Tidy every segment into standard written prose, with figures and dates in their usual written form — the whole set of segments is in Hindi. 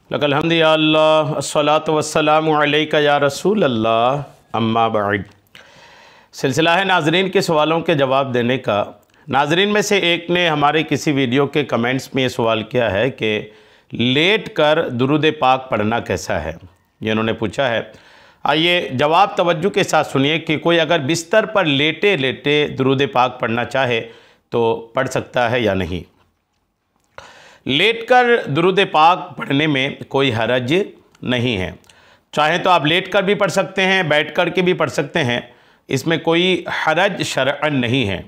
लकल हम्दि या अल्लाह अस्सलातु वस्सलामु अलैका या रसूल अल्लाह अम्मा बाद। सिलसिला है नाजरीन के सवालों के जवाब देने का। नाजरीन में से एक ने हमारे किसी वीडियो के कमेंट्स में ये सवाल किया है कि लेट कर दुरूद पाक पढ़ना कैसा है, ये उन्होंने पूछा है। आइए जवाब तवज्जो के साथ सुनिए कि कोई अगर बिस्तर पर लेटे लेटे दुरूद पाक पढ़ना चाहे तो पढ़ सकता है या नहीं। लेटकर दुरूद पाक पढ़ने में कोई हरज नहीं है। चाहे तो आप लेटकर भी पढ़ सकते हैं, बैठकर के भी पढ़ सकते हैं, इसमें कोई हरज शरअन नहीं है।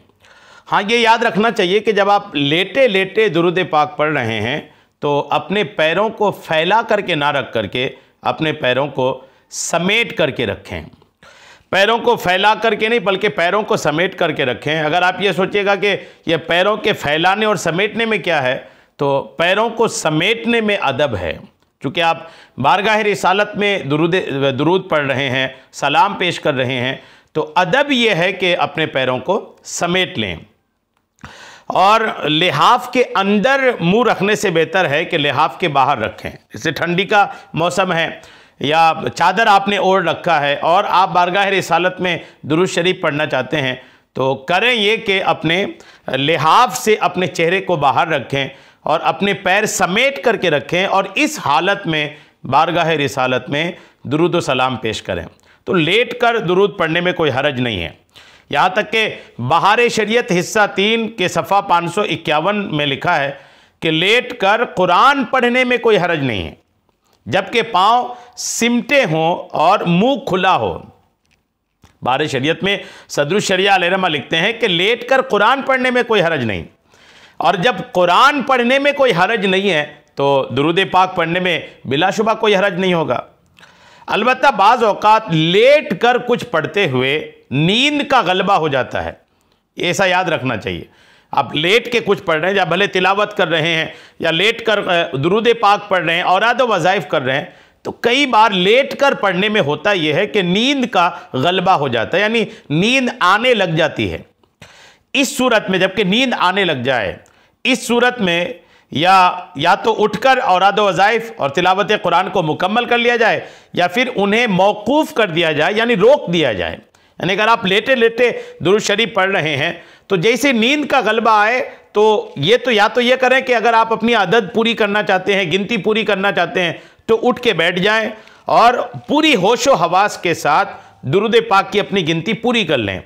हाँ, ये याद रखना चाहिए कि जब आप लेटे लेटे दुरूद पाक पढ़ रहे हैं तो अपने पैरों को फैला करके ना रख करके अपने पैरों को समेट करके रखें। पैरों को फैला करके नहीं बल्कि पैरों को समेट करके रखें। अगर आप ये सोचिएगा कि ये पैरों के फैलाने और समेटने में क्या है, तो पैरों को समेटने में अदब है। चूँकि आप बारगाह रिसालत में दुरूद पढ़ रहे हैं, सलाम पेश कर रहे हैं, तो अदब ये है कि अपने पैरों को समेट लें। और लिहाफ के अंदर मुंह रखने से बेहतर है कि लिहाफ के बाहर रखें। जैसे ठंडी का मौसम है या चादर आपने ओढ़ रखा है और आप बारगाह रिसालत में दुरूद शरीफ पढ़ना चाहते हैं, तो करें ये कि अपने लिहाफ से अपने चेहरे को बाहर रखें और अपने पैर समेट करके रखें और इस हालत में बारगाह रिसालत में दुरूद व सलाम पेश करें। तो लेट कर दुरूद पढ़ने में कोई हरज नहीं है। यहाँ तक कि बहार शरीयत हिस्सा 3 के सफ़ा 551 में लिखा है कि लेट कर कुरान पढ़ने में कोई हरज नहीं है, जबकि पाँव सिमटे हों और मुंह खुला हो। बहार शरीयत में सदरुल शरिया अलैहिर्रहमा लिखते हैं कि लेट कर कुरान पढ़ने में कोई हरज नहीं। और जब कुरान पढ़ने में कोई हरज नहीं है तो दुरूद पाक पढ़ने में बिलाशुबा कोई हरज नहीं होगा। अलबत्ता बाज़ औक़ात लेट कर कुछ पढ़ते हुए नींद का गलबा हो जाता है, ऐसा याद रखना चाहिए। आप लेट के कुछ पढ़ रहे हैं या भले तिलावत कर रहे हैं या लेट कर दुरूद पाक पढ़ रहे हैं, औराद व वज़ाइफ कर रहे हैं, तो कई बार लेट कर पढ़ने में होता यह है कि नींद का गलबा हो जाता है, यानी नींद आने लग जाती है। इस सूरत में जबकि नींद आने लग जाए, इस सूरत में या तो उठकर औराद व वज़ाइफ और तिलावत कुरान को मुकम्मल कर लिया जाए या फिर उन्हें मौकूफ़ कर दिया जाए, यानी रोक दिया जाए। यानी अगर आप लेटे लेटे दुरूद शरीफ पढ़ रहे हैं तो जैसे नींद का गलबा आए तो या तो ये करें कि अगर आप अपनी आदत पूरी करना चाहते हैं, गिनती पूरी करना चाहते हैं, तो उठ के बैठ जाएं और पूरी होशो हवास के साथ दुरूद पाक की अपनी गिनती पूरी कर लें।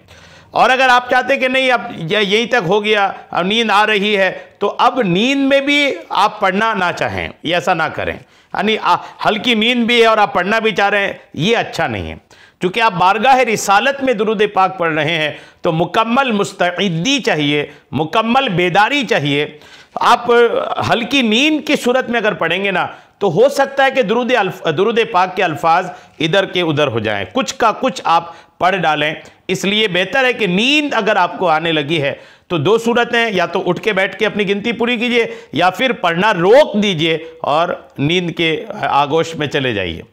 और अगर आप चाहते कि नहीं अब यहीं तक हो गया, अब नींद आ रही है, तो अब नींद में भी आप पढ़ना ना चाहें, ये ऐसा ना करें। यानी हल्की नींद भी है और आप पढ़ना भी चाह रहे हैं, ये अच्छा नहीं है। चूँकि आप बारगाह रिसालत में दुरूद पाक पढ़ रहे हैं तो मुकम्मल मुस्तइद्दी चाहिए, मुकम्मल बेदारी चाहिए। आप हल्की नींद की सूरत में अगर पढ़ेंगे ना तो हो सकता है कि दुरूद पाक के अल्फाज इधर के उधर हो जाएं, कुछ का कुछ आप पढ़ डालें। इसलिए बेहतर है कि नींद अगर आपको आने लगी है तो 2 सूरतें, या तो उठ के बैठ के अपनी गिनती पूरी कीजिए या फिर पढ़ना रोक दीजिए और नींद के आगोश में चले जाइए।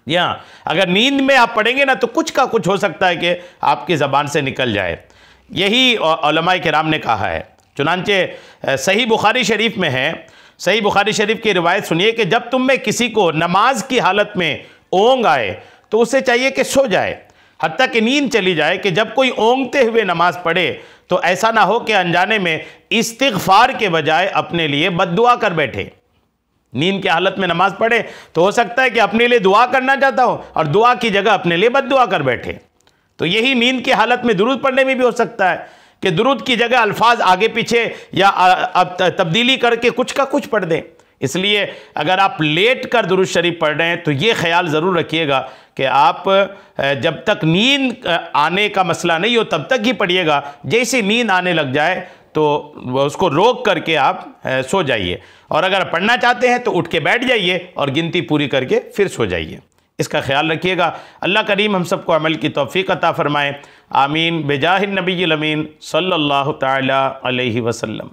या अगर नींद में आप पढ़ेंगे ना तो कुछ का कुछ हो सकता है कि आपकी ज़बान से निकल जाए। यही उलमाए किराम ने कहा है। चुनांचे सही बुखारी शरीफ में है, सही बुखारी शरीफ की रिवायत सुनिए कि जब तुम में किसी को नमाज की हालत में ओंग आए तो उसे चाहिए कि सो जाए, हत्ता कि नींद चली जाए। कि जब कोई ओंगते हुए नमाज पढ़े तो ऐसा ना हो कि अनजाने में इस्तिग़फ़ार के बजाय अपने लिए बद्दुआ कर बैठे। नींद की हालत में नमाज पढ़े तो हो सकता है कि अपने लिए दुआ करना चाहता हो और दुआ की जगह अपने लिए बद्दुआ कर बैठे। तो यही नींद की हालत में दुरूद पढ़ने में भी हो सकता है कि दुरूद की जगह अल्फाज आगे पीछे या तब्दीली करके कुछ का कुछ पढ़ दें। इसलिए अगर आप लेट कर दुरूद शरीफ पढ़ रहे हैं तो ये ख्याल ज़रूर रखिएगा कि आप जब तक नींद आने का मसला नहीं हो तब तक ही पढ़िएगा। जैसे नींद आने लग जाए तो उसको रोक करके आप सो जाइए, और अगर पढ़ना चाहते हैं तो उठ के बैठ जाइए और गिनती पूरी करके फिर सो जाइए। इसका ख्याल रखिएगा। अल्लाह करीम हम सबको अमल की तौफीक अता फ़रमाए। आमीन बेजाहिन नबील अमीन सल्लल्लाहु तआला अलैहि वसल्लम।